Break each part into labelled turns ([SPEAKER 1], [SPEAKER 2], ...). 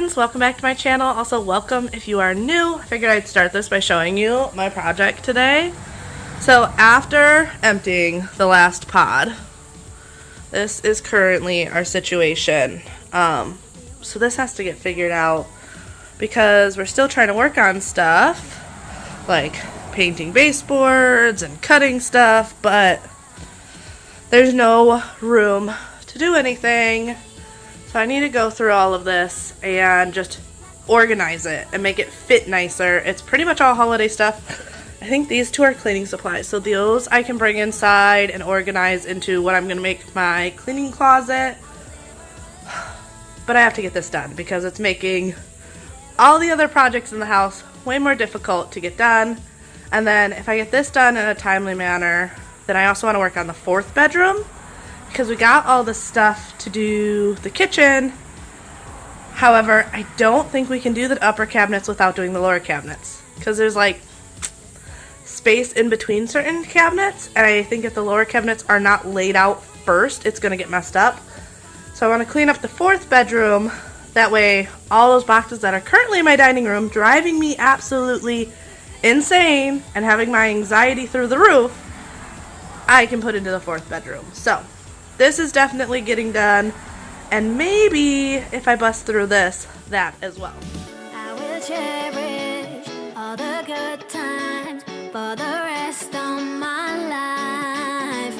[SPEAKER 1] friends, welcome back to my channel. Also welcome if you are new. I figured I'd start this by showing you my project today. So after emptying the last pod, this is currently our situation. So this has to get figured out because we're still trying to work on stuff like painting baseboards and cutting stuff, but there's no room to do anything. So I need to go through all of this and just organize it and make it fit nicer. It's pretty much all holiday stuff. I think these two are cleaning supplies, so those I can bring inside and organize into what I'm going to make my cleaning closet. But I have to get this done because it's making all the other projects in the house way more difficult to get done. And then if I get this done in a timely manner, then I also want to work on the fourth bedroom because we got all the stuff to do the kitchen. However, I don't think we can do the upper cabinets without doing the lower cabinets because there's like space in between certain cabinets, and I think if the lower cabinets are not laid out first, it's going to get messed up. So I want to clean up the fourth bedroom. That way all those boxes that are currently in my dining room driving me absolutely insane and having my anxiety through the roof, I can put into the fourth bedroom. So this is definitely getting done, and maybe if I bust through this, that as well.
[SPEAKER 2] I will cherish all the good times for the rest of my life.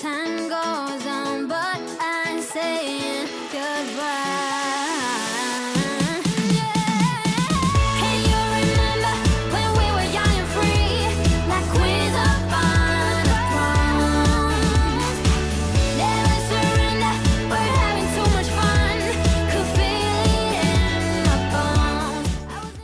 [SPEAKER 2] Time goes on, but I'm saying goodbye.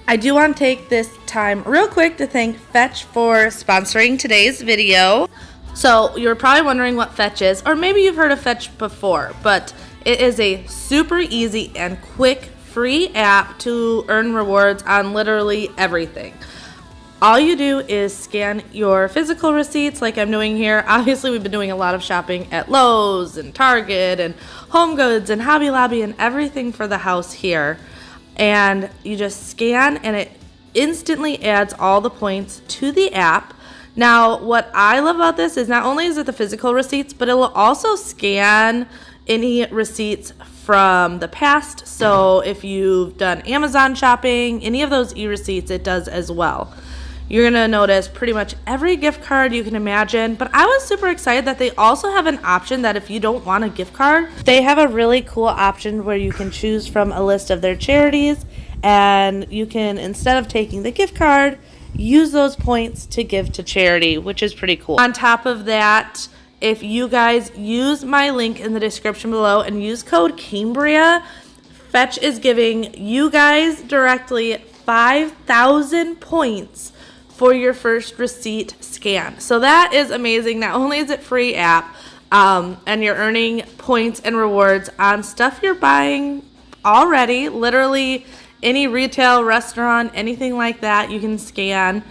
[SPEAKER 1] I do want to take this time real quick to thank Fetch for sponsoring today's video. So you're probably wondering what Fetch is, or maybe you've heard of Fetch before, but it is a super easy and quick free app to earn rewards on literally everything. All you do is scan your physical receipts like I'm doing here. Obviously, we've been doing a lot of shopping at Lowe's and Target and Home Goods and Hobby Lobby and everything for the house here. And you just scan and it instantly adds all the points to the app. Now, what I love about this is not only is it the physical receipts, but it will also scan any receipts from the past. So if you've done Amazon shopping, any of those e-receipts, it does as well. You're going to notice pretty much every gift card you can imagine, but I was super excited that they also have an option that if you don't want a gift card, they have a really cool option where you can choose from a list of their charities, and you can, instead of taking the gift card, use those points to give to charity, which is pretty cool. On top of that, if you guys use my link in the description below and use code Cambriea, Fetch is giving you guys directly 5,000 points for your first receipt scan. So that is amazing. Not only is it free app, and you're earning points and rewards on stuff you're buying already, literally any retail, restaurant, anything like that you can scan,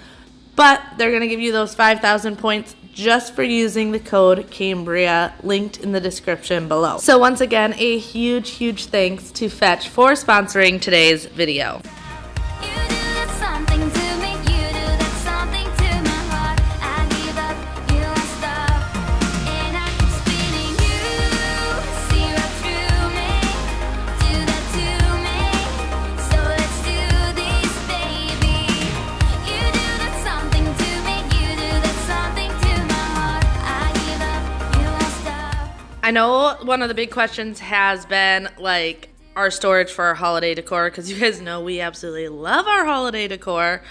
[SPEAKER 1] but they're gonna give you those 5,000 points just for using the code Cambriea linked in the description below. So once again, a huge thanks to Fetch for sponsoring today's video. I know one of the big questions has been like our storage for our holiday decor, because you guys know we absolutely love our holiday decor.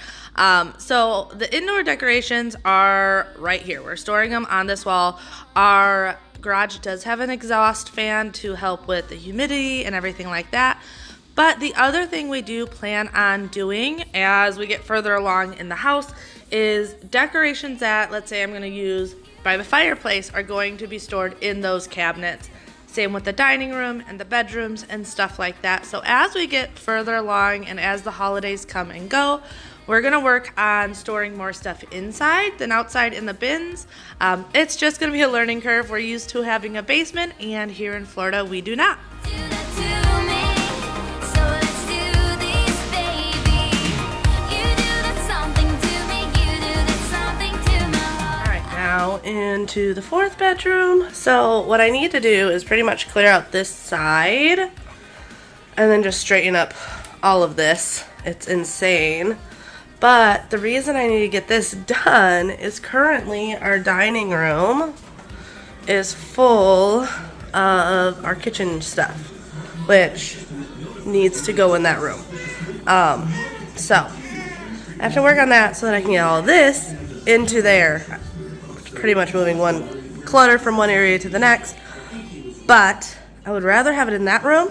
[SPEAKER 1] So the indoor decorations are right here. We're storing them on this wall. Our garage does have an exhaust fan to help with the humidity and everything like that. But the other thing we do plan on doing as we get further along in the house is decorations that, let's say I'm going to use by the fireplace, are going to be stored in those cabinets. Same with the dining room and the bedrooms and stuff like that. So as we get further along and as the holidays come and go, we're going to work on storing more stuff inside than outside in the bins. It's just going to be a learning curve. We're used to having a basement, and here in Florida, we do not.
[SPEAKER 2] Do that to me, so let's do
[SPEAKER 1] into the 4th bedroom. So what I need to do is pretty much clear out this side and then just straighten up all of this. It's insane. But the reason I need to get this done is currently our dining room is full of our kitchen stuff, which needs to go in that room. So I have to work on that so that I can get all of this into there. Pretty much moving one clutter from one area to the next. But I would rather have it in that room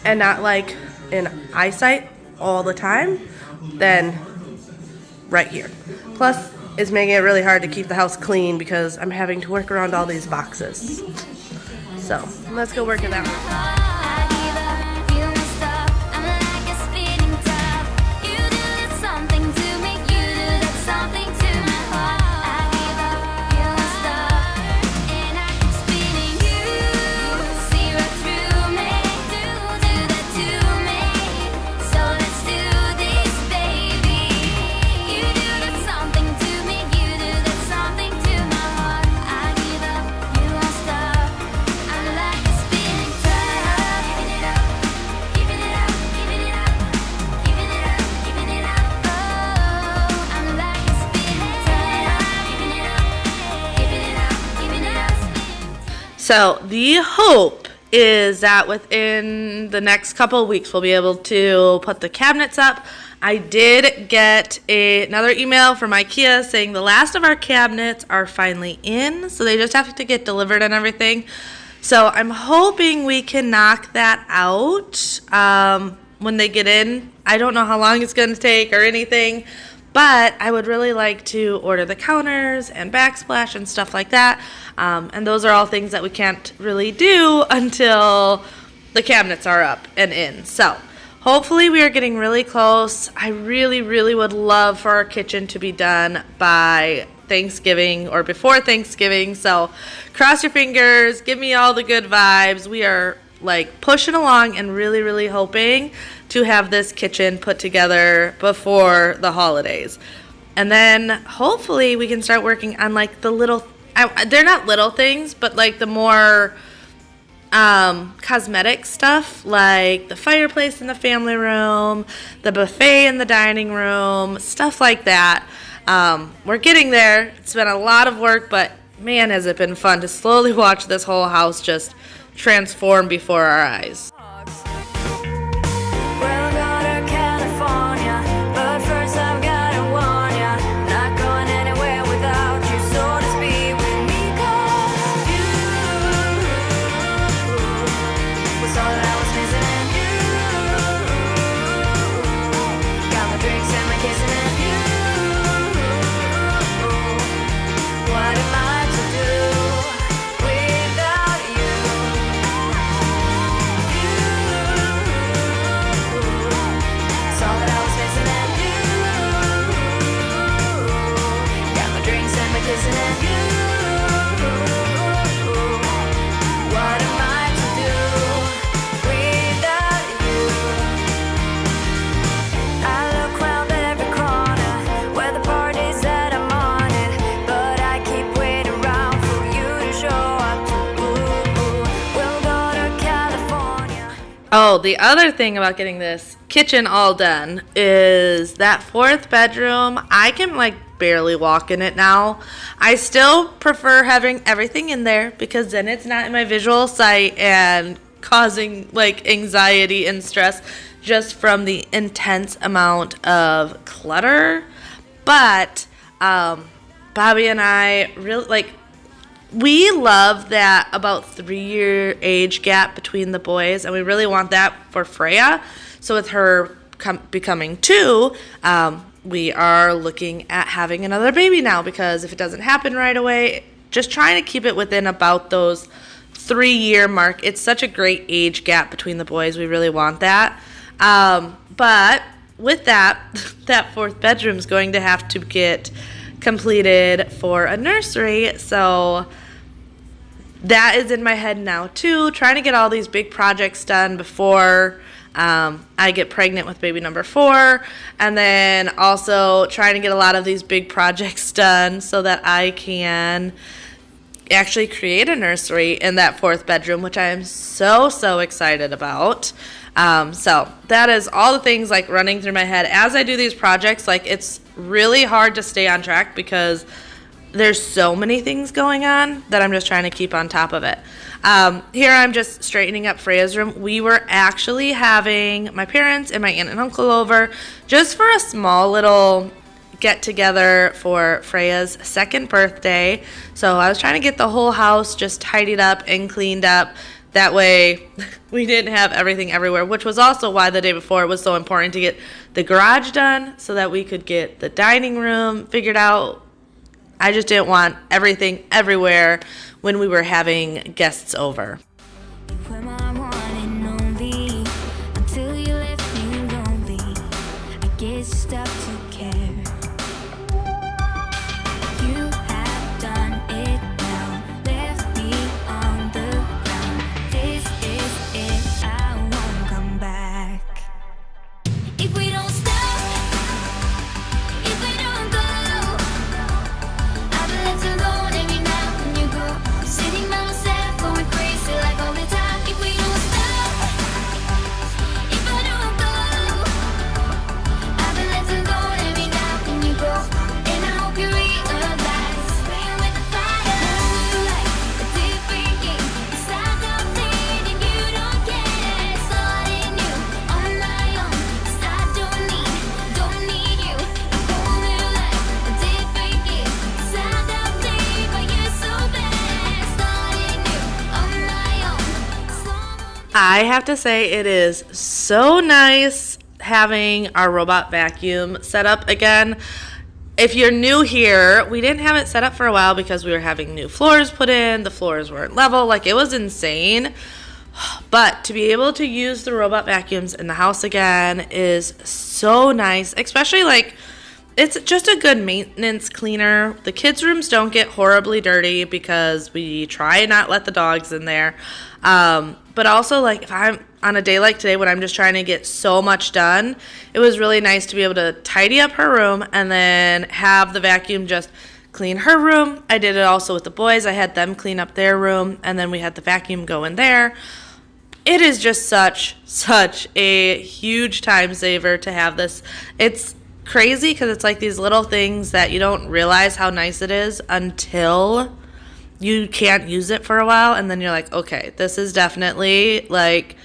[SPEAKER 1] and not like in eyesight all the time than right here. Plus, it's making it really hard to keep the house clean because I'm having to work around all these boxes. So let's go work in that room. So the hope is that within the next couple of weeks we'll be able to put the cabinets up. I did get another email from IKEA saying the last of our cabinets are finally in, so they just have to get delivered and everything. So I'm hoping we can knock that out when they get in. I don't know how long it's going to take or anything, but I would really like to order the counters and backsplash and stuff like that. And those are all things that we can't really do until the cabinets are up and in. So hopefully we are getting really close. I really, really would love for our kitchen to be done by Thanksgiving or before Thanksgiving. So cross your fingers, give me all the good vibes. We are like pushing along and really, really hoping to have this kitchen put together before the holidays. And then hopefully we can start working on like the little, they're not little things, but like the more cosmetic stuff, like the fireplace in the family room, the buffet in the dining room, stuff like that. We're getting there. It's been a lot of work, but man, has it been fun to slowly watch this whole house just transform before our eyes. Oh, the other thing about getting this kitchen all done is that 4th bedroom, I can like barely walk in it now. I still prefer having everything in there because then it's not in my visual sight and causing like anxiety and stress just from the intense amount of clutter. But Bobby and I really like, we love that about 3-year age gap between the boys, and we really want that for Freya. So with her becoming 2, we are looking at having another baby now, because if it doesn't happen right away, just trying to keep it within about those 3-year mark. It's such a great age gap between the boys. We really want that. But with that, that 4th bedroom is going to have to get completed for a nursery. So that is in my head now too, trying to get all these big projects done before I get pregnant with baby number 4, and then also trying to get a lot of these big projects done so that I can actually create a nursery in that 4th bedroom, which I am so excited about. So that is all the things like running through my head as I do these projects. Like, it's really hard to stay on track because there's so many things going on that I'm just trying to keep on top of it. Here I'm just straightening up Freya's room. We were actually having my parents and my aunt and uncle over just for a small little get together for Freya's 2nd birthday. So I was trying to get the whole house just tidied up and cleaned up. That way we didn't have everything everywhere, which was also why the day before it was so important to get the garage done so that we could get the dining room figured out. I just didn't want everything everywhere when we were having guests over. I have to say it is so nice having our robot vacuum set up again. If you're new here, we didn't have it set up for a while because we were having new floors put in. The floors weren't level. Like, it was insane. But to be able to use the robot vacuums in the house again is so nice, especially like it's just a good maintenance cleaner. The kids' rooms don't get horribly dirty because we try not let the dogs in there. But also, like, if I'm on a day like today when I'm just trying to get so much done, it was really nice to be able to tidy up her room and then have the vacuum just clean her room. I did it also with the boys. I had them clean up their room, and then we had the vacuum go in there. It is just such a huge time saver to have this. It's crazy because it's like these little things that you don't realize how nice it is until you can't use it for a while, and then you're like, okay, this is definitely, like,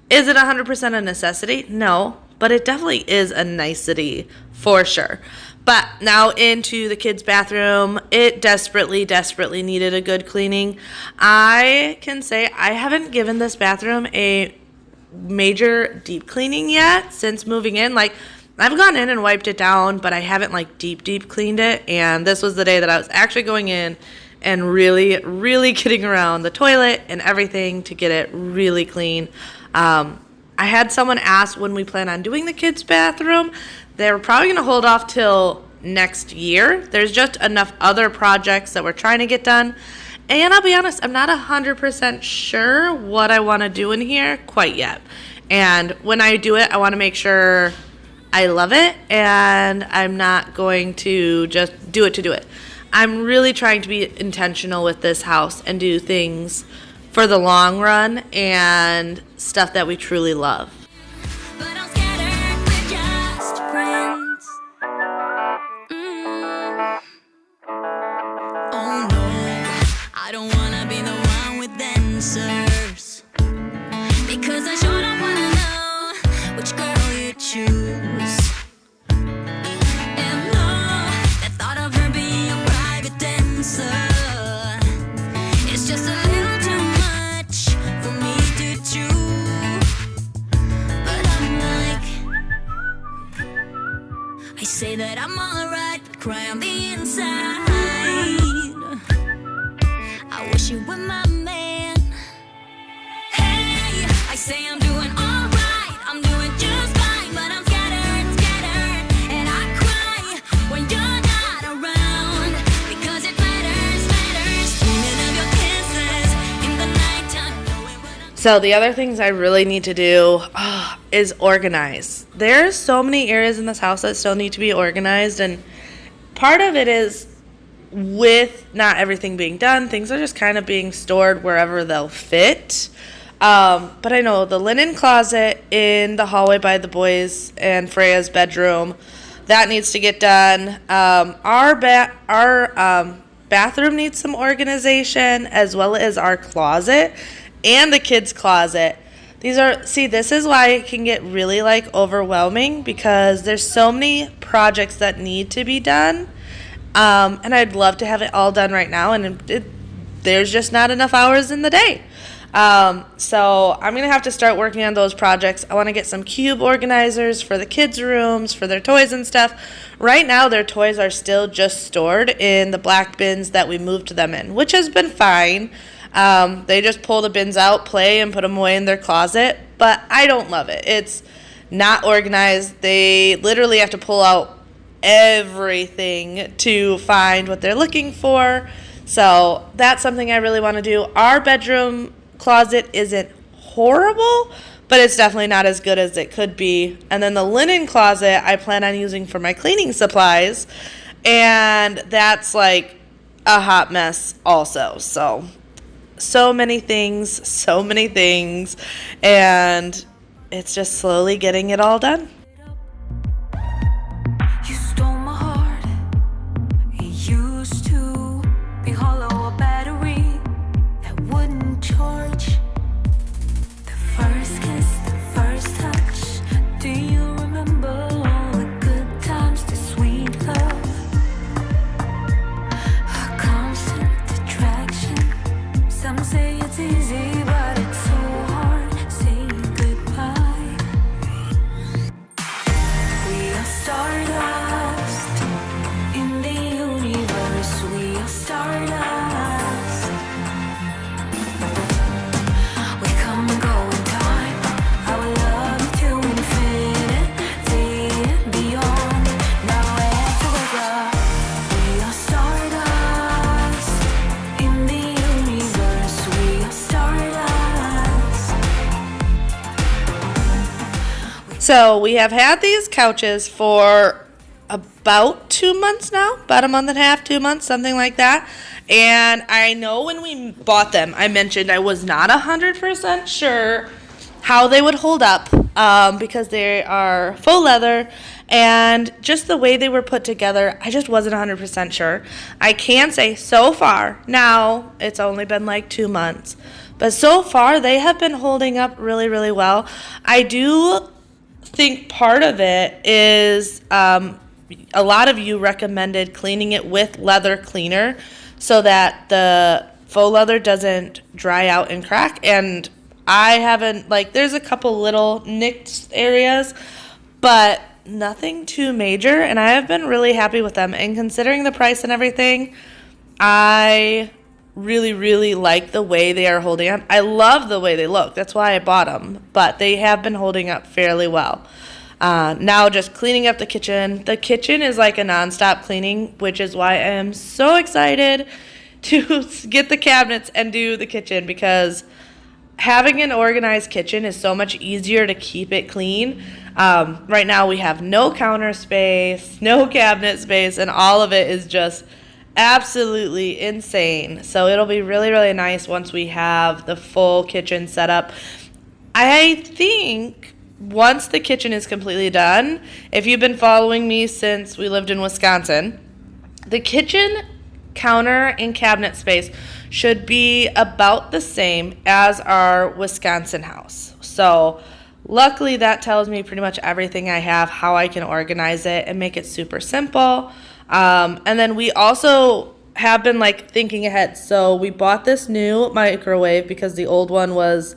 [SPEAKER 1] is it 100% a necessity? No, but it definitely is a nicety for sure. But now into the kids' bathroom. It desperately needed a good cleaning. I can say I haven't given this bathroom a major deep cleaning yet since moving in. Like, I've gone in and wiped it down, but I haven't, like, deep cleaned it. And this was the day that I was actually going in and really getting around the toilet and everything to get it really clean. I had someone ask when we plan on doing the kids' bathroom. They were probably going to hold off till next year. There's just enough other projects that we're trying to get done. And I'll be honest, I'm not 100% sure what I want to do in here quite yet. And when I do it, I want to make sure I love it and I'm not going to just do it to do it. I'm really trying to be intentional with this house and do things for the long run and stuff that we truly love.
[SPEAKER 2] But I'm scattered, we're just friends. Oh no, I don't wanna be the one with answers, because I sure don't wanna know which girl you choose. And no, the thought of her being a private dancer, it's just a little too much for me to chew. But I'm like, I say that I'm alright, but cry on the inside. I wish you were my man. Hey, I say I'm doing alright, I'm doing just fine, but I'm scattered, and I cry when you're not around, because it matters. Dreaming of your kisses in the nighttime, knowing what I'm.
[SPEAKER 1] So the other things I really need to do is organize. There's so many areas in this house that still need to be organized, and part of it is with not everything being done, things are just kind of being stored wherever they'll fit. But I know the linen closet in the hallway by the boys and Freya's bedroom, that needs to get done. Our bathroom needs some organization, as well as our closet and the kids' closet. This is why it can get really like overwhelming, because there's so many projects that need to be done. And I'd love to have it all done right now, and there's just not enough hours in the day. So I'm going to have to start working on those projects. I want to get some cube organizers for the kids' rooms, for their toys and stuff. Right now, their toys are still just stored in the black bins that we moved them in, which has been fine. They just pull the bins out, play, and put them away in their closet. But I don't love it. It's not organized. They literally have to pull out everything to find what they're looking for. So that's something I really want to do. Our bedroom closet isn't horrible, but it's definitely not as good as it could be. And then the linen closet I plan on using for my cleaning supplies, and that's like a hot mess also. So many things, and it's just slowly getting it all done.
[SPEAKER 2] You stole my heart. It used to be hollow, a battery that wouldn't charge. The first kiss, the first touch. Do you remember all the good times, the sweet love? A constant attraction. Some say it's easy, but it's so hard saying goodbye. We are stardust in the universe. We are stardust. We come and go in time. Our love to infinity and beyond. Now and forever. We are stardust in the universe. We are stardust.
[SPEAKER 1] So we have had these couches for about 2 months now, about a month and a half, 2 months, something like that. And I know when we bought them, I mentioned I was not 100% sure how they would hold up, because they are faux leather, and just the way they were put together, I just wasn't 100% sure. I can say so far, now it's only been like 2 months, but so far they have been holding up really, really well. I do think part of it is a lot of you recommended cleaning it with leather cleaner so that the faux leather doesn't dry out and crack. And I haven't, there's a couple little nicked areas, but nothing too major, and I have been really happy with them. And considering the price and everything, I really, really like the way they are holding up. I love the way they look. That's why I bought them, but they have been holding up fairly well. Now just cleaning up the kitchen. The kitchen is like a nonstop cleaning, which is why I am so excited to get the cabinets and do the kitchen, because having an organized kitchen is so much easier to keep it clean. Right now we have no counter space, no cabinet space, and all of it is just absolutely insane. So it'll be really, really nice once we have the full kitchen set up. I think once the kitchen is completely done, if you've been following me since we lived in Wisconsin, the kitchen counter and cabinet space should be about the same as our Wisconsin house. So luckily that tells me pretty much everything I have, how I can organize it and make it super simple. And then we also have been thinking ahead. So we bought this new microwave because the old one was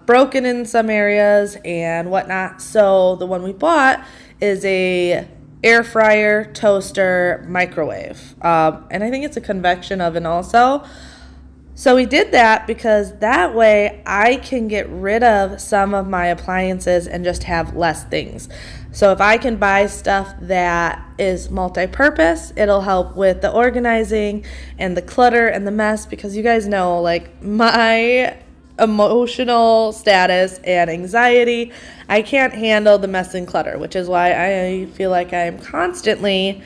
[SPEAKER 1] broken in some areas and whatnot. So the one we bought is a air fryer, toaster, microwave. And I think it's a convection oven also. So we did that because that way I can get rid of some of my appliances and just have less things. So if I can buy stuff that is multi-purpose, it'll help with the organizing and the clutter and the mess, because you guys know, my emotional status and anxiety, I can't handle the mess and clutter, which is why I feel like I am constantly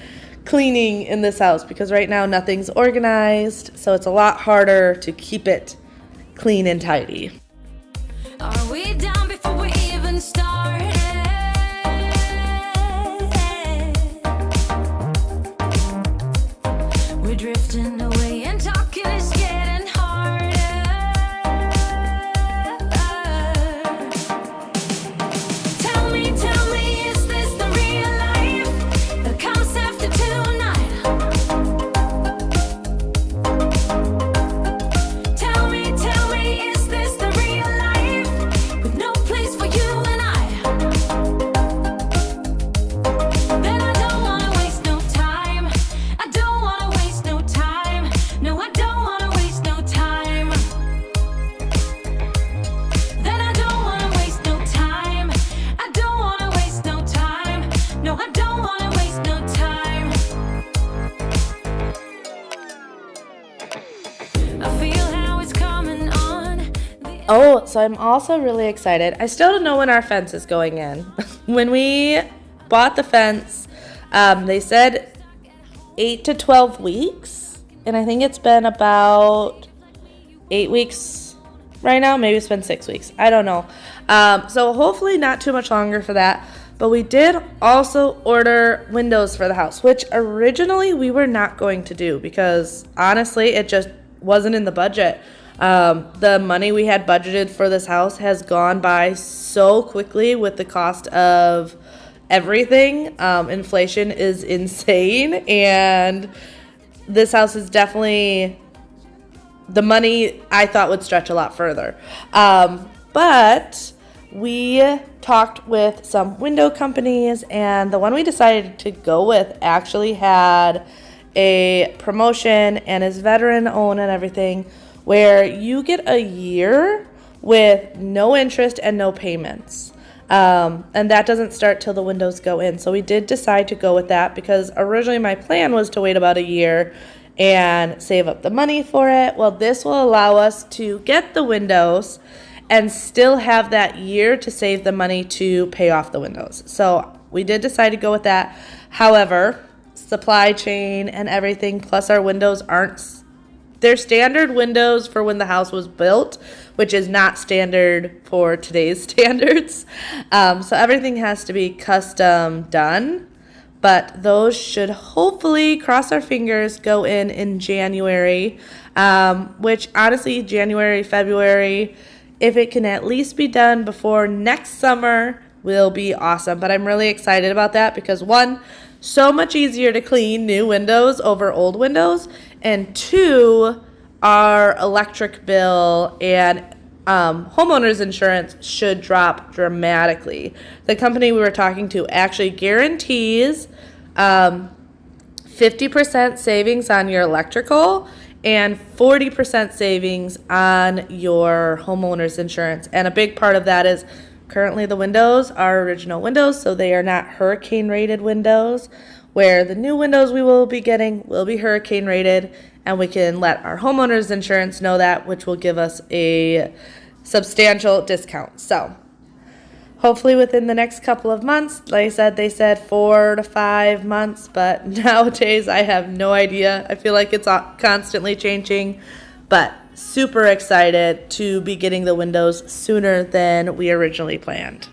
[SPEAKER 1] cleaning in this house because right now nothing's organized, so it's a lot harder to keep it clean and tidy.
[SPEAKER 2] Are we down before we even started? We're drifting away and talking is getting harder. Tell me, is this the real life that comes after tonight? Tell me, is this the real life with no place for you and I? Then I don't wanna waste no time. I don't wanna waste no time. No, I don't wanna waste no time. Then I don't wanna waste no time. I don't wanna waste no time. No, I don't wanna waste no time. I feel how it's coming on.
[SPEAKER 1] Oh, so I'm also really excited. I still don't know when our fence is going in. When we bought the fence, they said 8 to 12 weeks, and I think it's been about 8 weeks right now. Maybe it's been 6 weeks. I don't know. So hopefully not too much longer for that. But we did also order windows for the house, which originally we were not going to do because honestly, it just wasn't in the budget. The money we had budgeted for this house has gone by so quickly with the cost of everything. Inflation is insane, and this house is definitely, the money I thought would stretch a lot further. But we talked with some window companies, and the one we decided to go with actually had a promotion and is veteran owned and everything, where you get a year with no interest and no payments. And that doesn't start till the windows go in. So we did decide to go with that because originally my plan was to wait about a year and save up the money for it. Well, this will allow us to get the windows and still have that year to save the money to pay off the windows. So we did decide to go with that. However, supply chain and everything, plus our windows they're standard windows for when the house was built, which is not standard for today's standards. So everything has to be custom done. But those should hopefully, cross our fingers, go in January, which honestly, January, February, if it can at least be done before next summer, will be awesome. But I'm really excited about that because one, so much easier to clean new windows over old windows, and two, our electric bill and homeowners insurance should drop dramatically. The company we were talking to actually guarantees 50% savings on your electrical and 40% savings on your homeowner's insurance. And a big part of that is currently the windows are original windows, so they are not hurricane rated windows, where the new windows we will be getting will be hurricane rated, and we can let our homeowner's insurance know that, which will give us a substantial discount. So hopefully within the next couple of months. Like I said, they said 4 to 5 months, but nowadays I have no idea. I feel like it's constantly changing, but super excited to be getting the windows sooner than we originally planned.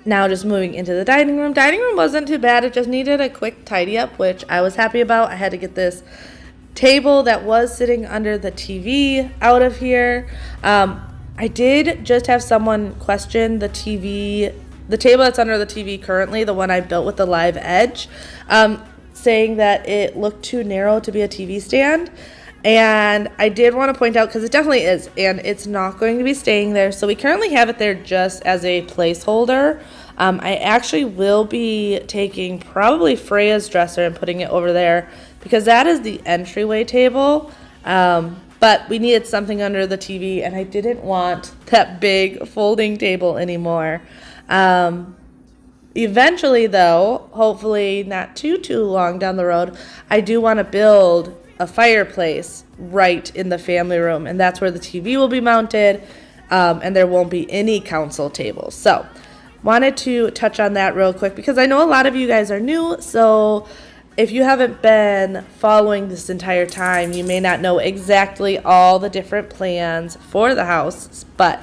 [SPEAKER 1] Now just moving into the dining room. Dining room wasn't too bad. It just needed a quick tidy up, which I was happy about. I had to get this table that was sitting under the TV out of here. I did just have someone question the table that's under the TV currently, the one I built with the live edge, saying that it looked too narrow to be a TV stand. And I did want to point out, because it definitely is, and it's not going to be staying there. So we currently have it there just as a placeholder. I actually will be taking probably Freya's dresser and putting it over there, because that is the entryway table. But we needed something under the TV, and I didn't want that big folding table anymore. Eventually, though, hopefully not too long down the road, I do want to build a fireplace right in the family room, and that's where the TV will be mounted, and there won't be any console tables. So wanted to touch on that real quick, because I know a lot of you guys are new, so if you haven't been following this entire time, you may not know exactly all the different plans for the house. But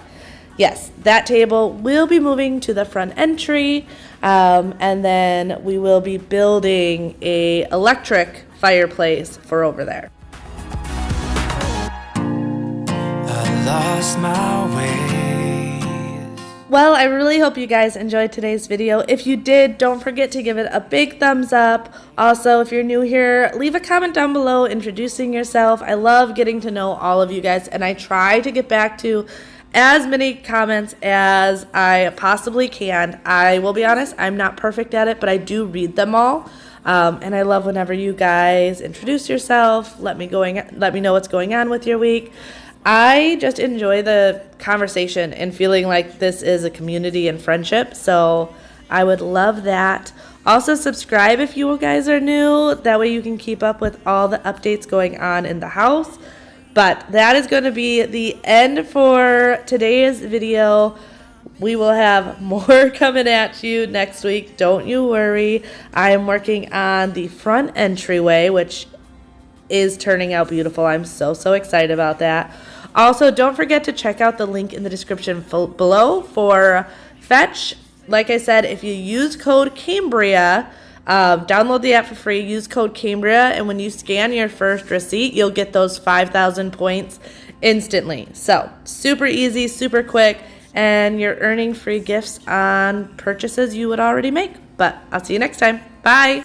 [SPEAKER 1] yes, that table will be moving to the front entry, and then we will be building a electric fireplace for over there.
[SPEAKER 3] I lost my way.
[SPEAKER 1] Well, I really hope you guys enjoyed today's video. If you did, don't forget to give it a big thumbs up. Also, if you're new here, leave a comment down below introducing yourself. I love getting to know all of you guys, and I try to get back to as many comments as I possibly can. I will be honest, I'm not perfect at it, but I do read them all. And I love whenever you guys introduce yourself, let me know what's going on with your week. I just enjoy the conversation and feeling like this is a community and friendship, so I would love that. Also, subscribe if you guys are new. That way you can keep up with all the updates going on in the house. But that is going to be the end for today's video. We will have more coming at you next week. Don't you worry. I am working on the front entryway, which is turning out beautiful. I'm so excited about that. Also, don't forget to check out the link in the description below for Fetch. Like I said, if you use code Cambriea, download the app for free, use code Cambriea, and when you scan your first receipt, you'll get those 5,000 points instantly. So, super easy, super quick, and you're earning free gifts on purchases you would already make. But I'll see you next time. Bye!